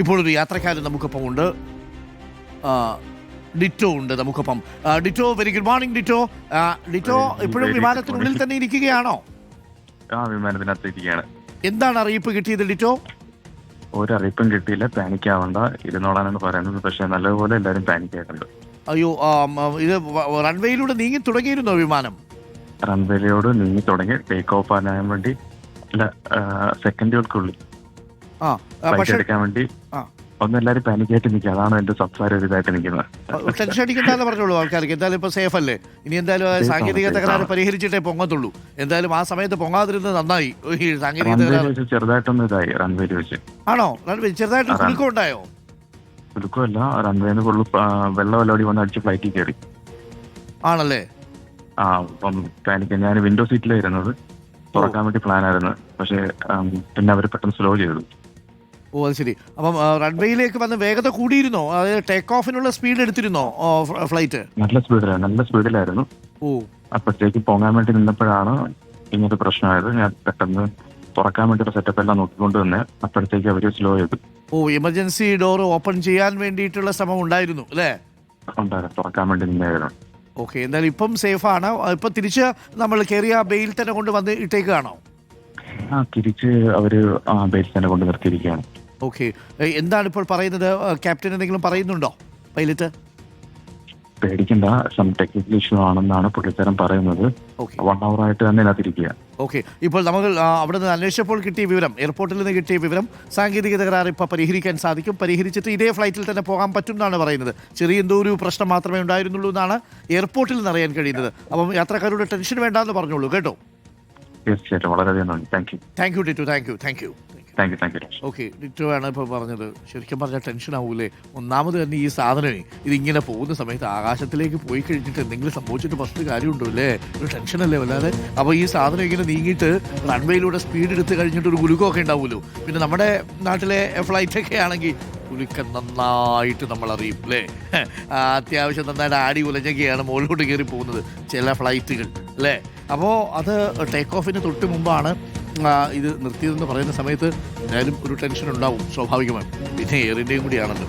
ഇപ്പോഴൊരു യാത്രക്കാരൻ നമുക്കൊപ്പം ഉണ്ട്. ഡിറ്റോ ഉണ്ട് നമുക്കൊപ്പം. Ditto, very good morning ditto. Ditto ഇപ്പോഴും വിമാനത്തിനുള്ളിൽ തന്നെ ഇരിക്കുകയാണോ? വിമാനത്തിനകത്ത് ഇരിക്കുകയാണ്. എന്താണ് അറിയിപ്പ് കിട്ടിയത് ഡിറ്റോ? ഒരു അറിയിപ്പും കിട്ടിയില്ല. പാനിക് ആവണ്ട, ഇരുന്നോളാനാണ് പറയുന്നത്. പക്ഷെ നല്ലതുപോലെ എല്ലാവരും പാനിക് ആയിട്ടുണ്ട്. അയ്യോ, ഇത് റൺവേയിലൂടെ നീങ്ങി തുടങ്ങിയിരുന്നോ വിമാനം? റൺവേയിലോട് നീങ്ങി തുടങ്ങി ടേക്ക് ഓഫ് ആകാൻ വേണ്ടി സെക്കൻഡുകൾക്കുള്ളിൽ ഫ്ലൈറ്റ് എടുക്കാൻ വേണ്ടി ഒന്ന് എല്ലാവരും പാനിക് ആയിട്ട് നിൽക്കുക. അതാണ് എന്റെ സംസാരം ഇതായിട്ട് നിൽക്കുന്നത്. ടെൻഷൻ അടിക്കണ്ടെന്ന് പറഞ്ഞോളൂ ആൾക്കാർക്ക്. എന്തായാലും ഇപ്പൊ സേഫ് അല്ലേ? ഇനി എന്തായാലും സാങ്കേതിക തകരാറ് പരിഹരിച്ചിട്ടേ പൊങ്ങത്തുള്ളൂ. എന്തായാലും ആ സമയത്ത് പൊങ്ങാതിരുന്നത് നന്നായി. ഈ സാങ്കേതിക തകരാറ് ചെറുതായിട്ടൊന്നും ഇതായി റൺവേയിൽ വെച്ച്. ആണോ? റൺവേ ചെറുതായിട്ട് കുലുക്കം ഉണ്ടായോ? കുലുക്കമല്ല, റൺവേന്ന് ഫുള്ള് വെള്ളം എല്ലോടി വന്ന് അടിച്ച് ഫ്ലൈറ്റിൽ കയറി. ആണല്ലേ? അപ്പം പാനിക്ക്. ഞാൻ വിൻഡോ സീറ്റിലായിരുന്നത്, തുറക്കാൻ വേണ്ടി പ്ലാൻ ആയിരുന്നു. പക്ഷെ പിന്നെ അവർ പെട്ടെന്ന് സ്ലോ ചെയ്തു. ഓ, അത് ശരി. അപ്പം റൺവേയിലേക്ക് വന്ന് വേഗത കൂടിയിരുന്നോ? അതായത് ടേക്ക് ഓഫിനുള്ള സ്പീഡ് എടുത്തിരുന്നോ ഫ്ലൈറ്റ്? നല്ല സ്പീഡിലായിരുന്നു. ഓ, അപ്പോഴത്തേക്ക് പോകാൻ വേണ്ടി നിന്നപ്പോഴാണ് ഇങ്ങനത്തെ പ്രശ്നമായത്. ഞാൻ പെട്ടെന്ന് തുറക്കാൻ വേണ്ടിയുള്ള സെറ്റപ്പ് എല്ലാം നോക്കിക്കൊണ്ട് തന്നെ അപ്പോഴത്തേക്ക് അവർ സ്ലോ ചെയ്തു. ഓ, എമർജൻസി ഡോർ ഓപ്പൺ ചെയ്യാൻ വേണ്ടിയിട്ടുള്ള ശ്രമം ഉണ്ടായിരുന്നു അല്ലേ? ഉണ്ടായിരുന്നു, തുറക്കാൻ വേണ്ടി നിന്നായിരുന്നു. ഓക്കെ, എന്തായാലും ഇപ്പം സേഫാണ്. ഇപ്പൊ തിരിച്ച് നമ്മൾ കയറിയ ബെയിൽ തന്നെ കൊണ്ട് വന്ന് ഇട്ടേക്കാണോ? തിരിച്ച് അവര് ബെയിൽ തന്നെ കൊണ്ട് നിർത്തിയിരിക്കുകയാണ്. ഓക്കെ, എന്താണ് ഇപ്പോൾ പറയുന്നത്? ക്യാപ്റ്റൻ എന്തെങ്കിലും പറയുന്നുണ്ടോ? പൈലറ്റ് പേടിക്കണ്ട, സം ടെക്നിക്കൽ ഇഷ്യൂ ആണെന്നാണ് പുള്ളിക്കാരൻ പറയുന്നത്. 1 hour ആയിട്ട് തന്നെ ഇതിനകത്തിരിക്കുക. ഓക്കെ, ഇപ്പോൾ നമ്മൾ അവിടെ നിന്ന് അന്വേഷിച്ചപ്പോൾ കിട്ടിയ വിവരം, എയർപോർട്ടിൽ നിന്ന് കിട്ടിയ വിവരം, സാങ്കേതിക തകരാറ് ഇപ്പോൾ പരിഹരിക്കാൻ സാധിക്കും. പരിഹരിച്ചിട്ട് ഇതേ ഫ്ലൈറ്റിൽ തന്നെ പോകാൻ പറ്റും എന്നാണ് പറയുന്നത്. ചെറിയ എന്തോ ഒരു പ്രശ്നം മാത്രമേ ഉണ്ടായിരുന്നുള്ളൂ എന്നാണ് എയർപോർട്ടിൽ നിന്ന് അറിയാൻ കഴിയുന്നത്. അപ്പം യാത്രക്കാരുടെ ടെൻഷൻ വേണ്ടാന്ന് പറഞ്ഞോളൂ കേട്ടോ. തീർച്ചയായിട്ടും, വളരെയധികം നന്ദി. Thank you Tittu. Thank you. Okay, ditto ആണ് ഇപ്പോൾ പറഞ്ഞത്. ശരിക്കും പറഞ്ഞാൽ ടെൻഷൻ ആവൂലേ? ഒന്നാമത് തന്നെ ഈ സാധനമേ ഇതിങ്ങനെ പോകുന്ന സമയത്ത് ആകാശത്തിലേക്ക് പോയി കഴിഞ്ഞിട്ട് എന്തെങ്കിലും സംഭവിച്ചിട്ട് ഫസ്റ്റ് കാര്യമുണ്ടോ അല്ലേ? ഒരു ടെൻഷനല്ലേ വല്ലാതെ. അപ്പോൾ ഈ സാധനം ഇങ്ങനെ നീങ്ങിയിട്ട് റൺവേയിലൂടെ സ്പീഡ് എടുത്ത് കഴിഞ്ഞിട്ട് ഒരു കുലുക്കമൊക്കെ ഉണ്ടാവുമല്ലോ. പിന്നെ നമ്മുടെ നാട്ടിലെ ഫ്ലൈറ്റൊക്കെ ആണെങ്കിൽ കുലുക്കം നന്നായിട്ട് നമ്മൾ അറിയും അല്ലേ? അത്യാവശ്യം നന്നായിട്ട് ആടി ഉലഞ്ഞൊക്കെയാണ് മുകളിലോട്ട് കയറി പോകുന്നത് ചില ഫ്ലൈറ്റുകൾ അല്ലേ? അപ്പോൾ അത് ടേക്ക് ഓഫിന് തൊട്ട് മുമ്പാണ് ഇത് നിർത്തിയതെന്ന് പറയുന്ന സമയത്ത് എന്തായാലും ഒരു ടെൻഷൻ ഉണ്ടാവും, സ്വാഭാവികമാണ്. പിന്നെ എയർ ഇന്ത്യയും കൂടിയാണല്ലോ.